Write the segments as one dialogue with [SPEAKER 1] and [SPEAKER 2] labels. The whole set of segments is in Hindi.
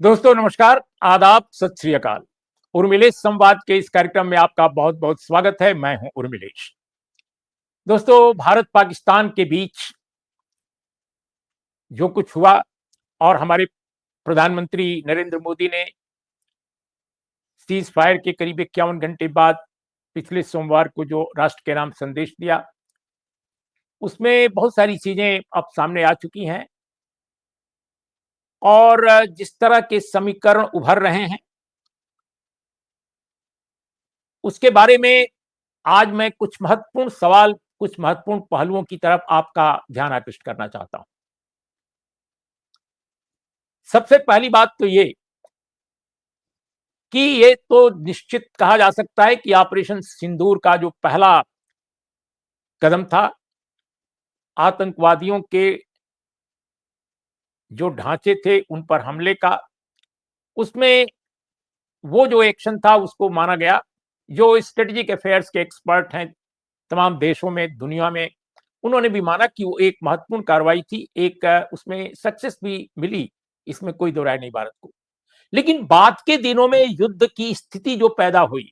[SPEAKER 1] दोस्तों नमस्कार, आदाब, सत श्री अकाल। उर्मिलेश संवाद के इस कार्यक्रम में आपका बहुत बहुत स्वागत है। मैं हूं उर्मिलेश। दोस्तों, भारत पाकिस्तान के बीच जो कुछ हुआ और हमारे प्रधानमंत्री नरेंद्र मोदी ने सीज फायर के करीब 51 घंटे बाद पिछले सोमवार को जो राष्ट्र के नाम संदेश दिया, उसमें बहुत सारी चीजें अब सामने आ चुकी हैं और जिस तरह के समीकरण उभर रहे हैं उसके बारे में आज मैं कुछ महत्वपूर्ण सवाल, कुछ महत्वपूर्ण पहलुओं की तरफ आपका ध्यान आकृष्ट करना चाहता हूं। सबसे पहली बात तो ये कि ये तो निश्चित कहा जा सकता है कि ऑपरेशन सिंदूर का जो पहला कदम था, आतंकवादियों के जो ढांचे थे उन पर हमले का, उसमें वो जो एक्शन था उसको माना गया। जो स्ट्रेटेजिक अफेयर्स के एक्सपर्ट हैं तमाम देशों में, दुनिया में, उन्होंने भी माना कि वो एक महत्वपूर्ण कार्रवाई थी, एक उसमें सक्सेस भी मिली, इसमें कोई दो राय नहीं भारत को। लेकिन बाद के दिनों में युद्ध की स्थिति जो पैदा हुई,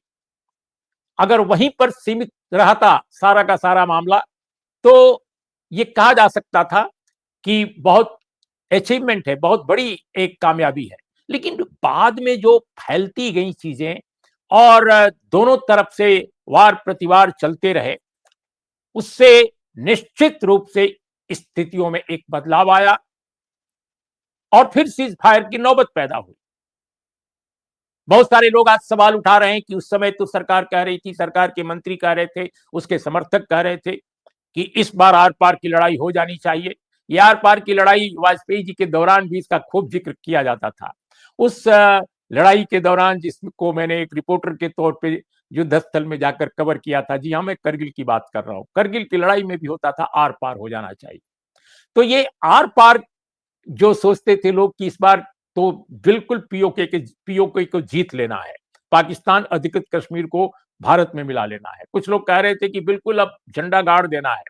[SPEAKER 1] अगर वहीं पर सीमित रहता सारा का सारा मामला, तो ये कहा जा सकता था कि बहुत अचीवमेंट है, बहुत बड़ी एक कामयाबी है। लेकिन बाद में जो फैलती गई चीजें और दोनों तरफ से वार प्रतिवार चलते रहे, उससे निश्चित रूप से स्थितियों में एक बदलाव आया और फिर सीज फायर की नौबत पैदा हुई। बहुत सारे लोग आज सवाल उठा रहे हैं कि उस समय तो सरकार कह रही थी, सरकार के मंत्री कह रहे थे, उसके समर्थक कह रहे थे कि इस बार आर पार की लड़ाई हो जानी चाहिए। ये आर पार की लड़ाई वाजपेयी जी के दौरान भी इसका खूब जिक्र किया जाता था। उस लड़ाई के दौरान जिसको मैंने एक रिपोर्टर के तौर पे युद्ध स्थल में जाकर कवर किया था, जी हाँ, मैं करगिल की बात कर रहा हूँ। करगिल की लड़ाई में भी होता था आर पार हो जाना चाहिए। तो ये आर पार जो सोचते थे लोग कि इस बार तो बिल्कुल पीओके को जीत लेना है, पाकिस्तान अधिकृत कश्मीर को भारत में मिला लेना है। कुछ लोग कह रहे थे कि बिल्कुल अब झंडा गाड़ देना है।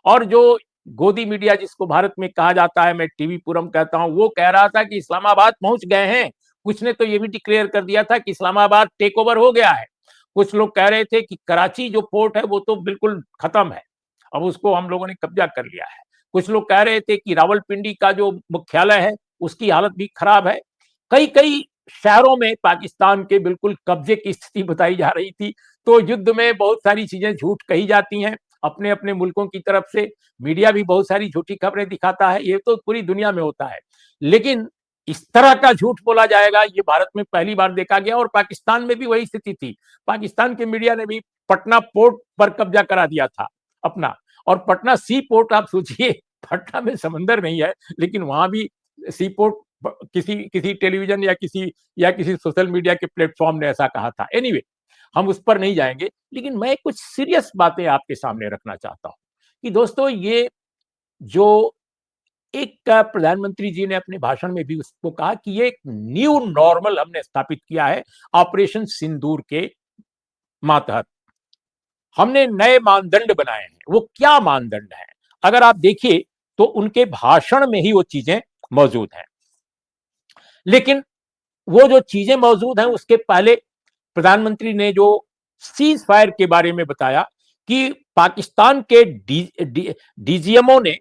[SPEAKER 1] और जो गोदी मीडिया जिसको भारत में कहा जाता है, मैं टीवी पुरम कहता हूं, वो कह रहा था कि इस्लामाबाद पहुंच गए हैं। कुछ ने तो ये भी डिक्लेयर कर दिया था कि इस्लामाबाद टेक ओवर हो गया है। कुछ लोग कह रहे थे कि कराची जो पोर्ट है वो तो बिल्कुल खत्म है, अब उसको हम लोगों ने कब्जा कर लिया है। कुछ लोग कह रहे थे कि रावलपिंडी का जो मुख्यालय है उसकी हालत भी खराब है। कई कई शहरों में पाकिस्तान के बिल्कुल कब्जे की स्थिति बताई जा रही थी। तो युद्ध में बहुत सारी चीजें झूठ कही जाती हैं अपने अपने मुल्कों की तरफ से। मीडिया भी बहुत सारी झूठी खबरें दिखाता है, ये तो पूरी दुनिया में होता है। लेकिन इस तरह का झूठ बोला जाएगा ये भारत में पहली बार देखा गया। और पाकिस्तान में भी वही स्थिति थी। पाकिस्तान के मीडिया ने भी पटना पोर्ट पर कब्जा करा दिया था अपना। और पटना सी पोर्ट, आप सोचिए, पटना में समंदर नहीं है लेकिन वहां भी सी पोर्ट, किसी किसी टेलीविजन या किसी सोशल मीडिया के प्लेटफॉर्म ने ऐसा कहा था। एनीवे, हम उस पर नहीं जाएंगे। लेकिन मैं कुछ सीरियस बातें आपके सामने रखना चाहता हूं कि दोस्तों, ये जो एक प्रधानमंत्री जी ने अपने भाषण में भी उसको कहा कि ये एक न्यू नॉर्मल हमने स्थापित किया है ऑपरेशन सिंदूर के मातहत। हमने नए मानदंड बनाए हैं। वो क्या मानदंड है, अगर आप देखिए तो उनके भाषण में ही वो चीजें मौजूद हैं। लेकिन वो जो चीजें मौजूद हैं उसके पहले प्रधानमंत्री ने जो सीज फायर के बारे में बताया कि पाकिस्तान के डीजीएमओ ने,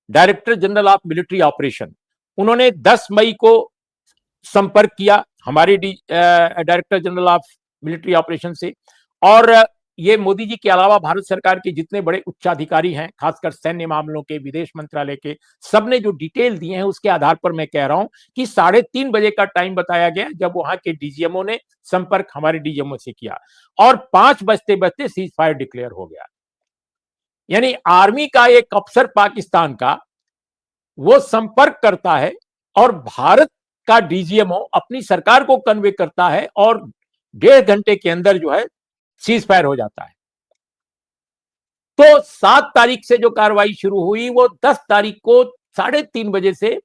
[SPEAKER 1] director general of military operation, उन्होंने 10 मई को संपर्क किया हमारे director general of military operation से। और ये मोदी जी के अलावा भारत सरकार के जितने बड़े उच्चाधिकारी हैं, खासकर सैन्य मामलों के, विदेश मंत्रालय के, सबने जो डिटेल दिए हैं उसके आधार पर मैं कह रहा हूं कि 3:30 बजे का टाइम बताया गया जब वहां के डीजीएमओ ने संपर्क हमारे डीजीएमओ से किया और 5 बजते बजते सीज फायर डिक्लेयर हो गया। यानी आर्मी का एक अफसर पाकिस्तान का वो संपर्क करता है और भारत का डीजीएमओ अपनी सरकार को कन्वे करता है और 1.5 घंटे के अंदर जो है सीज फायर हो जाता है। तो 7 तारीख से जो कार्रवाई शुरू हुई वो 10 तारीख को 3:30 बजे से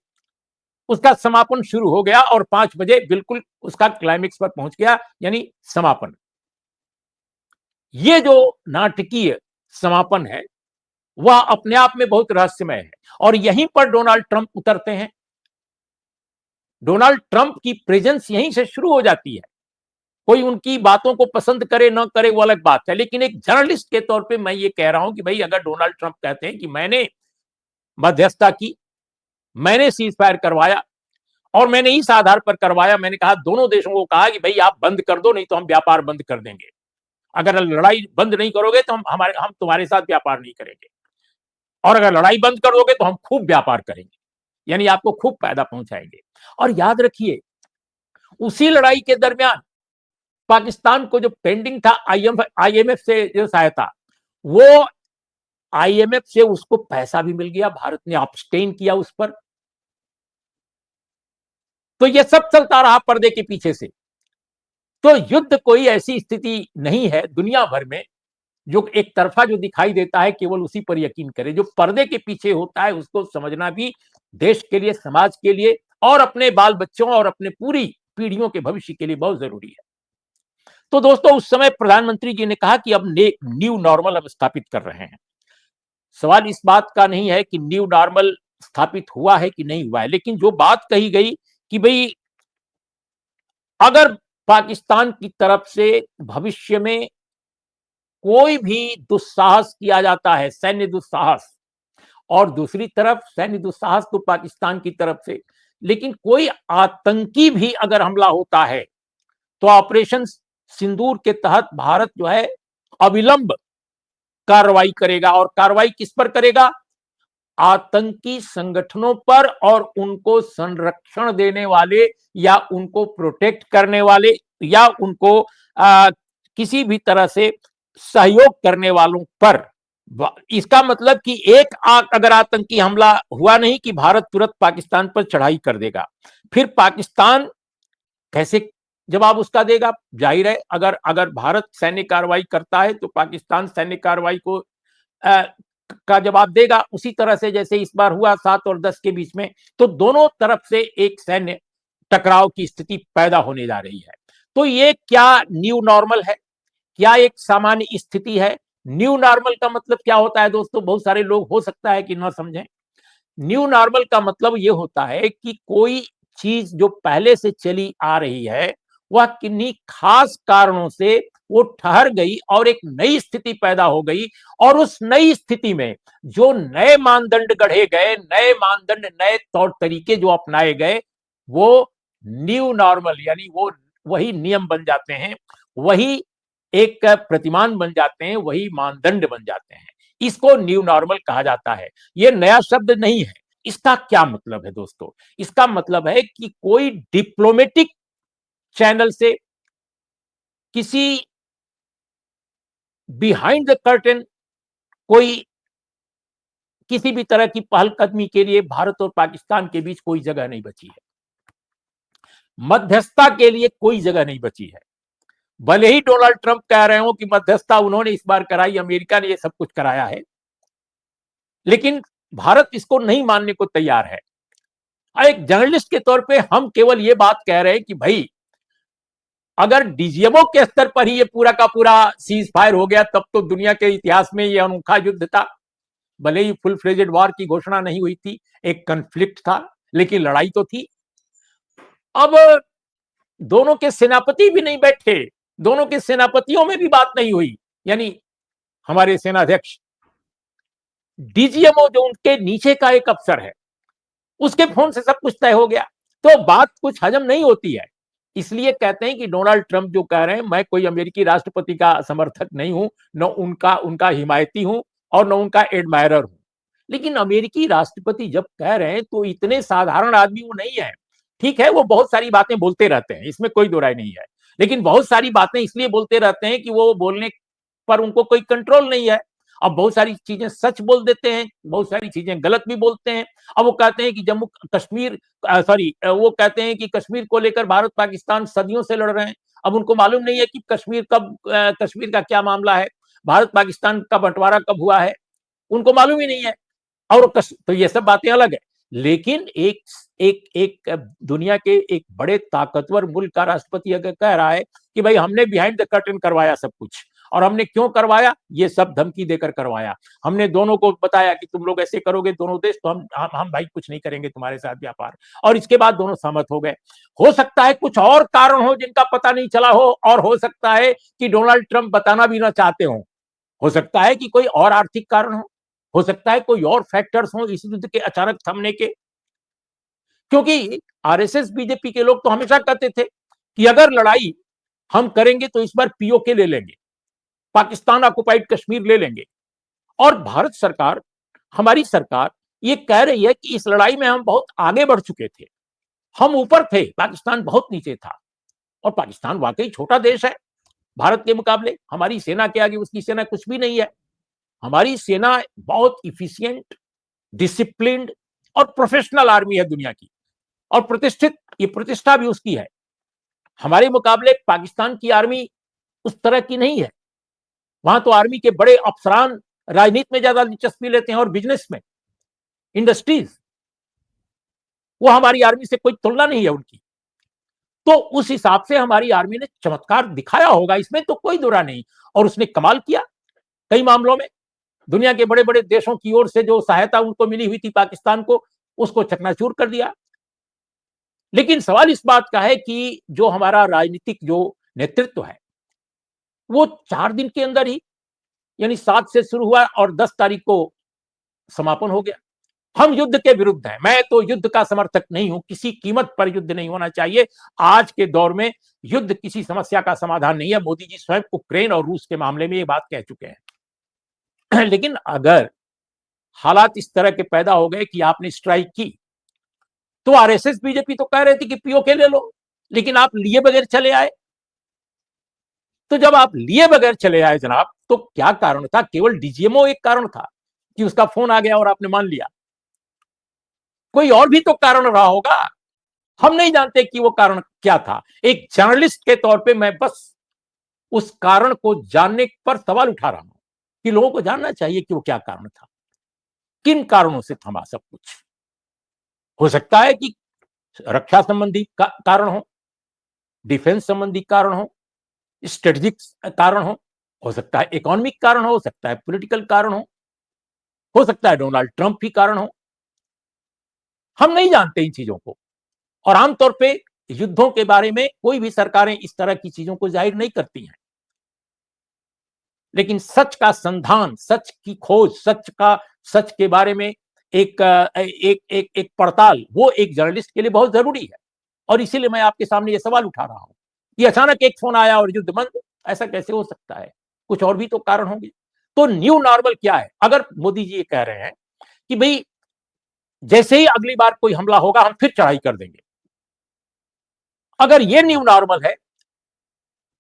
[SPEAKER 1] उसका समापन शुरू हो गया और 5 बजे बिल्कुल उसका क्लाइमेक्स पर पहुंच गया, यानी समापन। ये जो नाटकीय समापन है वह अपने आप में बहुत रहस्यमय है और यहीं पर डोनाल्ड ट्रंप उतरते हैं। डोनाल्ड ट्रंप की प्रेजेंस यहीं से शुरू हो जाती है। कोई उनकी बातों को पसंद करे ना करे वो अलग बात है, लेकिन एक जर्नलिस्ट के तौर पे मैं ये कह रहा हूं कि भाई अगर डोनाल्ड ट्रंप कहते हैं कि मैंने मध्यस्थता की, मैंने सीज फायर करवाया और मैंने इस आधार पर करवाया, मैंने कहा दोनों देशों को कहा कि भाई आप बंद कर दो नहीं तो हम व्यापार बंद कर देंगे, अगर लड़ाई बंद नहीं करोगे तो हम तुम्हारे साथ व्यापार नहीं करेंगे, और अगर लड़ाई बंद कर दोगे तो हम खूब व्यापार करेंगे, यानी आपको खूब फायदा पहुंचाएंगे। और याद रखिए उसी लड़ाई के दरमियान पाकिस्तान को जो पेंडिंग था आईएमएफ से जो सहायता, वो आईएमएफ से उसको पैसा भी मिल गया, भारत ने अब्सटेन किया उस पर। तो ये सब चलता रहा पर्दे के पीछे से। तो युद्ध कोई ऐसी स्थिति नहीं है दुनिया भर में जो एक तरफा जो दिखाई देता है केवल उसी पर यकीन करें। जो पर्दे के पीछे होता है उसको समझना भी देश के लिए, समाज के लिए और अपने बाल बच्चों और अपने पूरी पीढ़ियों के भविष्य के लिए बहुत जरूरी है। तो दोस्तों उस समय प्रधानमंत्री जी ने कहा कि अब न्यू नॉर्मल हम स्थापित कर रहे हैं। सवाल इस बात का नहीं है कि न्यू नॉर्मल स्थापित हुआ है कि नहीं हुआ है, लेकिन जो बात कही गई कि भाई अगर पाकिस्तान की तरफ से भविष्य में कोई भी दुस्साहस किया जाता है, सैन्य दुस्साहस, और दूसरी तरफ सैन्य दुस्साहस तो पाकिस्तान की तरफ से, लेकिन कोई आतंकी भी अगर हमला होता है तो ऑपरेशन सिंदूर के तहत भारत जो है अविलंब कार्रवाई करेगा। और कार्रवाई किस पर करेगा? आतंकी संगठनों पर और उनको संरक्षण देने वाले या उनको प्रोटेक्ट करने वाले या उनको किसी भी तरह से सहयोग करने वालों पर। इसका मतलब कि एक अगर आतंकी हमला हुआ नहीं कि भारत तुरंत पाकिस्तान पर चढ़ाई कर देगा। फिर पाकिस्तान कैसे जवाब उसका देगा? जाहिर है अगर अगर भारत सैन्य कार्रवाई करता है तो पाकिस्तान सैन्य कार्रवाई को का जवाब देगा, उसी तरह से जैसे इस बार हुआ 7 और 10 के बीच में। तो दोनों तरफ से एक सैन्य टकराव की स्थिति पैदा होने जा रही है। तो ये क्या न्यू नॉर्मल है? क्या एक सामान्य स्थिति है? न्यू नॉर्मल का मतलब क्या होता है दोस्तों? बहुत सारे लोग हो सकता है कि ना समझें। न्यू नॉर्मल का मतलब ये होता है कि कोई चीज जो पहले से चली आ रही है वह किन्हीं खास कारणों से वो ठहर गई और एक नई स्थिति पैदा हो गई, और उस नई स्थिति में जो नए मानदंड गढ़े गए, नए मानदंड, नए तौर तरीके जो अपनाए गए, वो न्यू नॉर्मल यानी वो वही नियम बन जाते हैं, वही एक प्रतिमान बन जाते हैं, वही मानदंड बन जाते हैं। इसको न्यू नॉर्मल कहा जाता है। ये नया शब्द नहीं है। इसका क्या मतलब है दोस्तों? इसका मतलब है कि कोई डिप्लोमेटिक चैनल से किसी बिहाइंड द कर्टेन कोई किसी भी तरह की पहलकदमी के लिए भारत और पाकिस्तान के बीच कोई जगह नहीं बची है। मध्यस्थता के लिए कोई जगह नहीं बची है। भले ही डोनाल्ड ट्रंप कह रहे हो कि मध्यस्थता उन्होंने इस बार कराई, अमेरिका ने ये सब कुछ कराया है, लेकिन भारत इसको नहीं मानने को तैयार है। एक जर्नलिस्ट के तौर पे हम केवल ये बात कह रहे हैं कि भाई अगर डीजीएमओ के स्तर पर ही ये पूरा का पूरा सीज फायर हो गया तब तो दुनिया के इतिहास में ये अनोखा युद्ध था। भले ही फुल फ्लेजेड वॉर की घोषणा नहीं हुई थी, एक कन्फ्लिक्ट था, लेकिन लड़ाई तो थी। अब दोनों के सेनापति भी नहीं बैठे, दोनों के सेनापतियों में भी बात नहीं हुई, यानी हमारे सेनाध्यक्ष, डीजीएमओ जो उनके नीचे का एक अफसर है, उसके फोन से सब कुछ तय हो गया। तो बात कुछ हजम नहीं होती है। इसलिए कहते हैं कि डोनाल्ड ट्रंप जो कह रहे हैं, मैं कोई अमेरिकी राष्ट्रपति का समर्थक नहीं हूं, न उनका उनका हिमायती हूं और न उनका एडमायरर हूं। लेकिन अमेरिकी राष्ट्रपति जब कह रहे हैं तो इतने साधारण आदमी वो नहीं है। ठीक है, वो बहुत सारी बातें बोलते रहते हैं, इसमें कोई दो राय नहीं है, लेकिन बहुत सारी बातें इसलिए बोलते रहते हैं कि वो बोलने पर उनको कोई कंट्रोल नहीं है। अब बहुत सारी चीजें सच बोल देते हैं, बहुत सारी चीजें गलत भी बोलते हैं। अब वो कहते हैं कि जम्मू कश्मीर वो कहते हैं कि कश्मीर को लेकर भारत पाकिस्तान सदियों से लड़ रहे हैं। अब उनको मालूम नहीं है कि कश्मीर का क्या मामला है, भारत पाकिस्तान का बंटवारा कब हुआ है, उनको मालूम ही नहीं है। और तो ये सब बातें अलग है, लेकिन एक एक एक दुनिया के एक बड़े ताकतवर मुल्क का राष्ट्रपति अगर कह रहा है कि भाई हमने बिहाइंड द कर्टन करवाया सब कुछ, और हमने क्यों करवाया? ये सब धमकी देकर करवाया। हमने दोनों को बताया कि तुम लोग ऐसे करोगे दोनों देश तो हम भाई कुछ नहीं करेंगे तुम्हारे साथ व्यापार, और इसके बाद दोनों सहमत हो गए। हो सकता है कुछ और कारण हो जिनका पता नहीं चला हो, और हो सकता है कि डोनाल्ड ट्रंप बताना भी ना चाहते हो सकता है कि कोई और आर्थिक कारण हो सकता है कोई और फैक्टर्स हो इस युद्ध के अचानक थमने के। क्योंकि आरएसएस बीजेपी के लोग तो हमेशा कहते थे कि अगर लड़ाई हम करेंगे तो इस बार पीओके ले लेंगे, पाकिस्तान ऑक्युपाइड कश्मीर ले लेंगे। और भारत सरकार, हमारी सरकार ये कह रही है कि इस लड़ाई में हम बहुत आगे बढ़ चुके थे, हम ऊपर थे, पाकिस्तान बहुत नीचे था। और पाकिस्तान वाकई छोटा देश है भारत के मुकाबले, हमारी सेना के आगे उसकी सेना कुछ भी नहीं है। हमारी सेना बहुत इफिशियंट, डिसिप्लिन्ड और प्रोफेशनल आर्मी है दुनिया की, और प्रतिष्ठित, ये प्रतिष्ठा भी उसकी है। हमारे मुकाबले पाकिस्तान की आर्मी उस तरह की नहीं है। वहां तो आर्मी के बड़े अफसरान राजनीति में ज्यादा दिलचस्पी लेते हैं और बिजनेस में, इंडस्ट्रीज। वो हमारी आर्मी से कोई तुलना नहीं है उनकी। तो उस हिसाब से हमारी आर्मी ने चमत्कार दिखाया होगा, इसमें तो कोई दुरा नहीं। और उसने कमाल किया कई मामलों में। दुनिया के बड़े बड़े देशों की ओर से जो सहायता उनको मिली हुई थी पाकिस्तान को, उसको चकनाचूर कर दिया। लेकिन सवाल इस बात का है कि जो हमारा राजनीतिक जो नेतृत्व है वो 4 दिन के अंदर ही, यानी 7 से शुरू हुआ और 10 तारीख को समापन हो गया। हम युद्ध के विरुद्ध हैं। मैं तो युद्ध का समर्थक नहीं हूं, किसी कीमत पर युद्ध नहीं होना चाहिए। आज के दौर में युद्ध किसी समस्या का समाधान नहीं है। मोदी जी स्वयं उक्रेन और रूस के मामले में ये बात कह चुके हैं। लेकिन अगर हालात इस तरह के पैदा हो गए कि आपने स्ट्राइक की, तो आरएसएस बीजेपी तो कह रहे थे कि पीओके ले लो, लेकिन आप लिए बगैर चले आए। तो जब आप लिए बगैर चले आए जनाब, तो क्या कारण था? केवल डीजीएमओ एक कारण था कि उसका फोन आ गया और आपने मान लिया? कोई और भी तो कारण रहा होगा। हम नहीं जानते कि वो कारण क्या था। एक जर्नलिस्ट के तौर पे मैं बस उस कारण को जानने पर सवाल उठा रहा हूं कि लोगों को जानना चाहिए कि वो क्या कारण था, किन कारणों से थमा सब कुछ। हो सकता है कि रक्षा संबंधी कारण डिफेंस संबंधी कारण स्ट्रेटेजिक कारण हो सकता है इकोनॉमिक कारण हो सकता है पॉलिटिकल कारण हो सकता है डोनाल्ड ट्रंप ही कारण हो। हम नहीं जानते इन चीजों को, और आमतौर पे युद्धों के बारे में कोई भी सरकारें इस तरह की चीजों को जाहिर नहीं करती हैं। लेकिन सच का संधान, सच की खोज, सच के बारे में एक पड़ताल, वो एक जर्नलिस्ट के लिए बहुत जरूरी है। और इसीलिए मैं आपके सामने ये सवाल उठा रहा हूं कि अचानक एक फोन आया और युद्ध बंद, ऐसा कैसे हो सकता है? कुछ और भी तो कारण होंगे। तो न्यू नॉर्मल क्या है? अगर मोदी जी ये कह रहे हैं कि भाई जैसे ही अगली बार कोई हमला होगा हम फिर चढ़ाई कर देंगे, अगर ये न्यू नॉर्मल है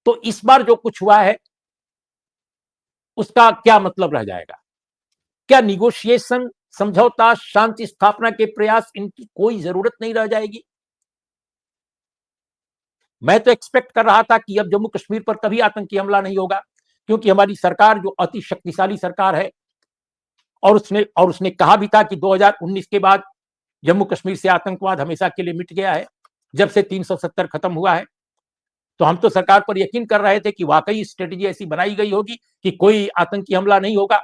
[SPEAKER 1] तो इस बार जो कुछ हुआ है उसका क्या मतलब रह जाएगा? क्या निगोशिएशन, समझौता, शांति स्थापना के प्रयास, इनकी कोई जरूरत नहीं रह जाएगी? मैं तो एक्सपेक्ट कर रहा था कि अब जम्मू कश्मीर पर कभी आतंकी हमला नहीं होगा, क्योंकि हमारी सरकार जो अति शक्तिशाली सरकार है, और उसने कहा भी था कि 2019 के बाद जम्मू कश्मीर से आतंकवाद हमेशा के लिए मिट गया है, जब से 370 खत्म हुआ है। तो हम तो सरकार पर यकीन कर रहे थे कि वाकई स्ट्रेटेजी ऐसी बनाई गई होगी कि कोई आतंकी हमला नहीं होगा।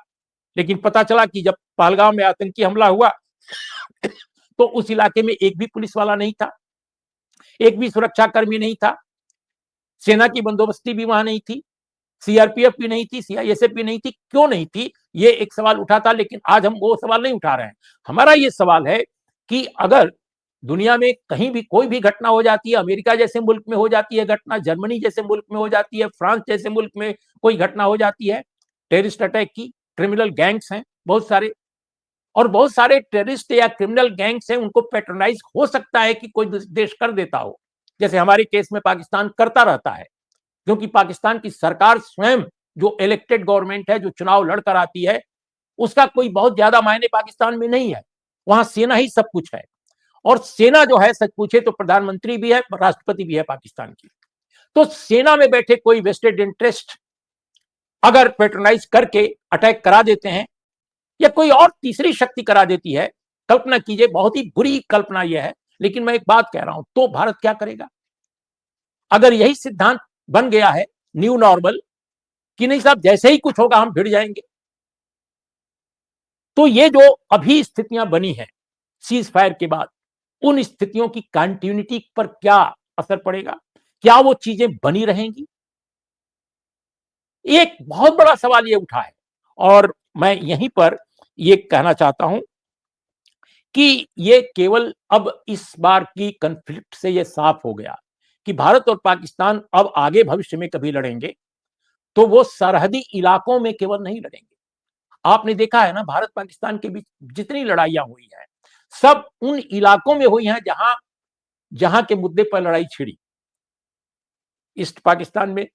[SPEAKER 1] लेकिन पता चला कि जब पहलगाम में आतंकी हमला हुआ तो उस इलाके में एक भी पुलिस वाला नहीं था, एक भी सुरक्षा कर्मी नहीं था, सेना की बंदोबस्ती भी वहां नहीं थी, सीआरपीएफ भी नहीं थी, सीआईएसएफ भी नहीं थी। क्यों नहीं थी? ये एक सवाल उठा था। लेकिन आज हम वो सवाल नहीं उठा रहे हैं। हमारा ये सवाल है कि अगर दुनिया में कहीं भी कोई भी घटना हो जाती है, अमेरिका जैसे मुल्क में हो जाती है घटना, जर्मनी जैसे मुल्क में हो जाती है, फ्रांस जैसे मुल्क में कोई घटना हो जाती है टेररिस्ट अटैक की, क्रिमिनल गैंग्स हैं बहुत सारे, और बहुत सारे टेररिस्ट या क्रिमिनल गैंग्स हैं, उनको पैट्रोनाइज हो सकता है कि कोई देश कर देता हो, जैसे हमारे केस में पाकिस्तान करता रहता है। क्योंकि पाकिस्तान की सरकार स्वयं, जो इलेक्टेड गवर्नमेंट है, जो चुनाव लड़कर आती है, उसका कोई बहुत ज्यादा मायने पाकिस्तान में नहीं है। वहां सेना ही सब कुछ है, और सेना जो है, सच पूछे तो प्रधानमंत्री भी है, राष्ट्रपति भी है पाकिस्तान की। तो सेना में बैठे कोई वेस्टेड इंटरेस्ट अगर पेट्रोनाइज करके अटैक करा देते हैं, या कोई और तीसरी शक्ति करा देती है, कल्पना कीजिए, बहुत ही बुरी कल्पना यह है, लेकिन मैं एक बात कह रहा हूं, तो भारत क्या करेगा? अगर यही सिद्धांत बन गया है न्यू नॉर्मल, कि नहीं साहब, जैसे ही कुछ होगा हम भिड़ जाएंगे। तो ये जो अभी स्थितियां बनी हैं सीज फायर के बाद, उन स्थितियों की कंटिन्यूटी पर क्या असर पड़ेगा? क्या वो चीजें बनी रहेंगी? एक बहुत बड़ा सवाल ये उठा है। और मैं यहीं पर ये कहना चाहता हूं कि ये केवल अब इस बार की कॉन्फ्लिक्ट से ये साफ हो गया कि भारत और पाकिस्तान अब आगे भविष्य में कभी लड़ेंगे तो वो सरहदी इलाकों में केवल नहीं लड़ेंगे। आपने देखा है ना, भारत पाकिस्तान के बीच जितनी लड़ाइयां हुई हैं, सब उन इलाकों में हुई हैं जहां जहां के मुद्दे पर लड़ाई छिड़ी। ईस्ट पाकिस्तान में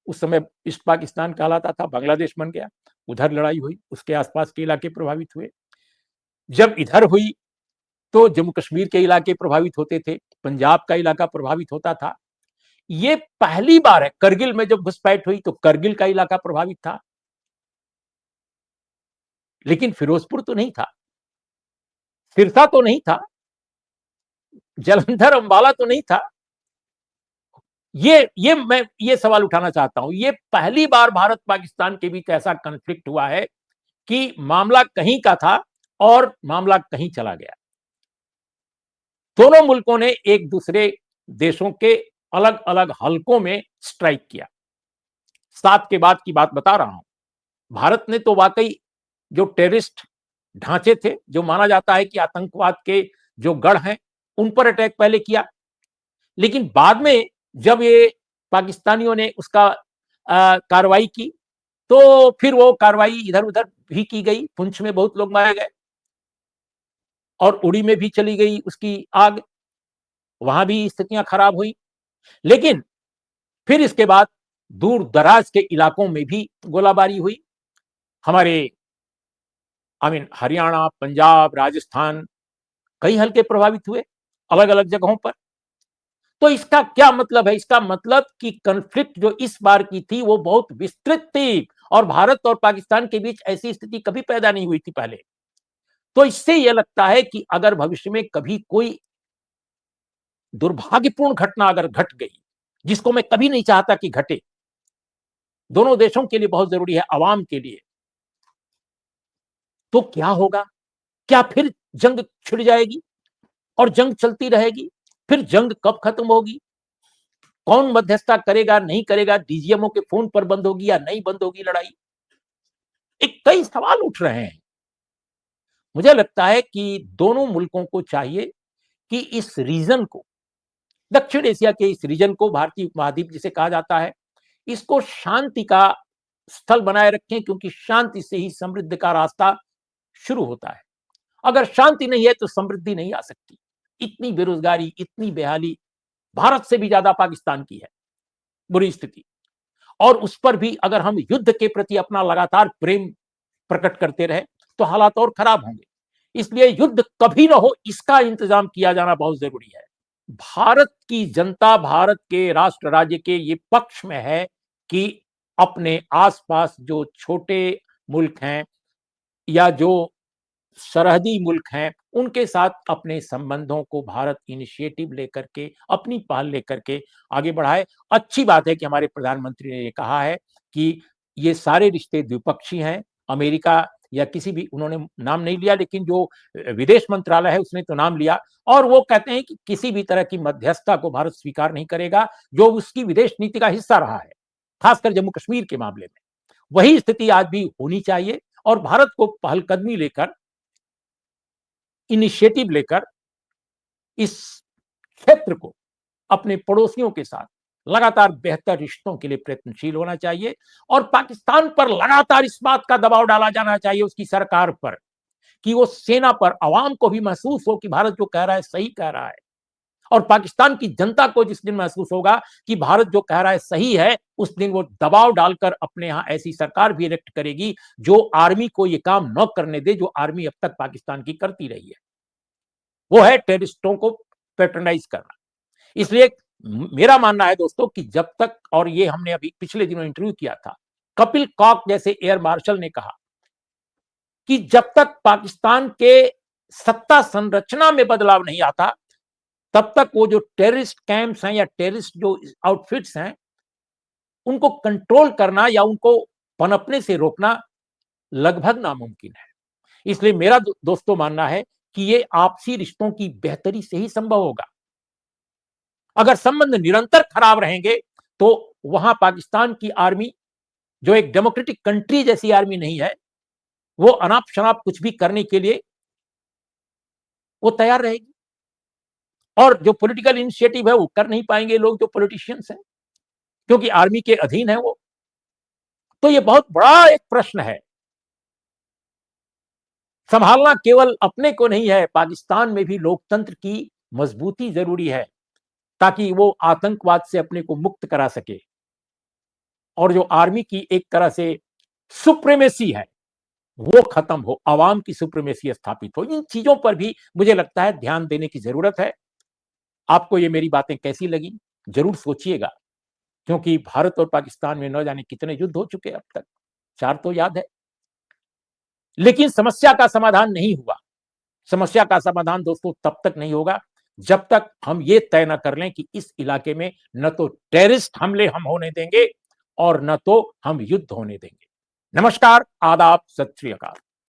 [SPEAKER 1] उस समय ईस्ट पाकिस्तान कहलाता था, बांग्लादेश बन गया, उधर लड़ाई हुई, उसके आसपास के इलाके प्रभावित हुए। जब इधर हुई तो जम्मू कश्मीर के इलाके प्रभावित होते थे, पंजाब का इलाका प्रभावित होता था। ये पहली बार है, करगिल में जब घुसपैठ हुई तो करगिल का इलाका प्रभावित था, लेकिन फिरोजपुर तो नहीं था, सिरसा तो नहीं था, जालंधर अंबाला तो नहीं था। ये मैं ये सवाल उठाना चाहता हूं, ये पहली बार भारत पाकिस्तान के बीच ऐसा कॉन्फ्लिक्ट हुआ है कि मामला कहीं का था और मामला कहीं चला गया। दोनों मुल्कों ने एक दूसरे देशों के अलग अलग हलकों में स्ट्राइक किया। 7 के बाद की बात बता रहा हूं। भारत ने तो वाकई जो टेररिस्ट ढांचे थे, जो माना जाता है कि आतंकवाद के जो गढ़ हैं, उन पर अटैक पहले किया। लेकिन बाद में जब ये पाकिस्तानियों ने उसका कार्रवाई की, तो फिर वो कार्रवाई इधर उधर भी की गई। पुंछ में बहुत लोग मारे गए और उड़ी में भी चली गई उसकी आग, वहां भी स्थितियां खराब हुई। लेकिन फिर इसके बाद दूर दराज के इलाकों में भी गोलाबारी हुई। हमारे हरियाणा, पंजाब, राजस्थान, कई हल्के प्रभावित हुए अलग अलग जगहों पर। तो इसका क्या मतलब है? इसका मतलब कि कॉन्फ्लिक्ट जो इस बार की थी वो बहुत विस्तृत थी और भारत और पाकिस्तान के बीच ऐसी स्थिति कभी पैदा नहीं हुई थी पहले। तो इससे यह लगता है कि अगर भविष्य में कभी कोई दुर्भाग्यपूर्ण घटना अगर घट गई, जिसको मैं कभी नहीं चाहता कि घटे, दोनों देशों के लिए बहुत जरूरी है, आवाम के लिए, तो क्या होगा? क्या फिर जंग छिड़ जाएगी और जंग चलती रहेगी? फिर जंग कब खत्म होगी? कौन मध्यस्थता करेगा, नहीं करेगा? डीजीएमओ के फोन पर बंद होगी या नहीं बंद होगी लड़ाई? एक कई सवाल उठ रहे हैं। मुझे लगता है कि दोनों मुल्कों को चाहिए कि इस रीजन को, दक्षिण एशिया के इस रीजन को, भारतीय उपमहाद्वीप जिसे कहा जाता है, इसको शांति का स्थल बनाए रखें, क्योंकि शांति से ही समृद्धि का रास्ता शुरू होता है। अगर शांति नहीं है तो समृद्धि नहीं आ सकती। इतनी बेरोजगारी, इतनी बेहाली, भारत से भी ज्यादा पाकिस्तान की है बुरी स्थिति। और उस पर भी अगर हम युद्ध के प्रति अपना लगातार प्रेम प्रकट करते रहे तो हालात और खराब होंगे। इसलिए युद्ध कभी ना हो, इसका इंतजाम किया जाना बहुत जरूरी है। भारत की जनता, भारत के राष्ट्र राज्य के ये पक्ष में है कि अपने आसपास जो छोटे मुल्क हैं या जो सरहदी मुल्क हैं, उनके साथ अपने संबंधों को भारत इनिशिएटिव लेकर के, अपनी पहल लेकर के आगे बढ़ाए। अच्छी बात है कि हमारे प्रधानमंत्री ने ये कहा है कि ये सारे रिश्ते द्विपक्षीय हैं। अमेरिका या किसी भी, उन्होंने नाम नहीं लिया, लेकिन जो विदेश मंत्रालय है उसने तो नाम लिया, और वो कहते हैं कि किसी भी तरह की मध्यस्थता को भारत स्वीकार नहीं करेगा, जो उसकी विदेश नीति का हिस्सा रहा है, खासकर जम्मू कश्मीर के मामले में। वही स्थिति आज भी होनी चाहिए और भारत को पहलकदमी लेकर, इनिशिएटिव लेकर इस क्षेत्र को अपने पड़ोसियों के साथ लगातार बेहतर रिश्तों के लिए प्रयत्नशील होना चाहिए। और पाकिस्तान पर लगातार इस बात का दबाव डाला जाना चाहिए, उसकी सरकार पर, कि वो सेना पर, आवाम को भी महसूस हो कि भारत जो कह रहा है सही कह रहा है। और पाकिस्तान की जनता को जिस दिन महसूस होगा कि भारत जो कह रहा है सही है, उस दिन वो दबाव डालकर अपने यहां ऐसी सरकार भी इलेक्ट करेगी जो आर्मी को ये काम न करने दे जो आर्मी अब तक पाकिस्तान की करती रही है। वो है टेररिस्टों को पैट्रोनाइज करना। इसलिए मेरा मानना है दोस्तों कि जब तक, और ये हमने अभी पिछले दिनों इंटरव्यू किया था, कपिल कॉक जैसे एयर मार्शल ने कहा कि जब तक पाकिस्तान के सत्ता संरचना में बदलाव नहीं आता, तब तक वो जो टेररिस्ट कैंप्स हैं या टेररिस्ट जो आउटफिट्स हैं, उनको कंट्रोल करना या उनको पनपने से रोकना लगभग नामुमकिन है। इसलिए मेरा दोस्तों मानना है कि ये आपसी रिश्तों की बेहतरी से ही संभव होगा। अगर संबंध निरंतर खराब रहेंगे तो वहां पाकिस्तान की आर्मी, जो एक डेमोक्रेटिक कंट्री जैसी आर्मी नहीं है, वो अनाप शनाप कुछ भी करने के लिए वो तैयार रहेगी। और जो पॉलिटिकल इनिशिएटिव है वो कर नहीं पाएंगे लोग जो पॉलिटिशियंस हैं, क्योंकि आर्मी के अधीन है वो। तो ये बहुत बड़ा एक प्रश्न है। संभालना केवल अपने को नहीं है, पाकिस्तान में भी लोकतंत्र की मजबूती जरूरी है, ताकि वो आतंकवाद से अपने को मुक्त करा सके। और जो आर्मी की एक तरह से सुप्रीमेसी है वो खत्म हो, आवाम की सुप्रीमेसी स्थापित हो। इन चीजों पर भी मुझे लगता है ध्यान देने की जरूरत है। आपको ये मेरी बातें कैसी लगी जरूर सोचिएगा, क्योंकि भारत और पाकिस्तान में न जाने कितने युद्ध हो चुके अब तक, 4 तो याद है। लेकिन समस्या का समाधान नहीं हुआ। समस्या का समाधान दोस्तों तब तक नहीं होगा जब तक हम ये तय न कर लें कि इस इलाके में न तो टेररिस्ट हमले हम होने देंगे और न तो हम युद्ध होने देंगे। नमस्कार, आदाब, सत श्री अकाल।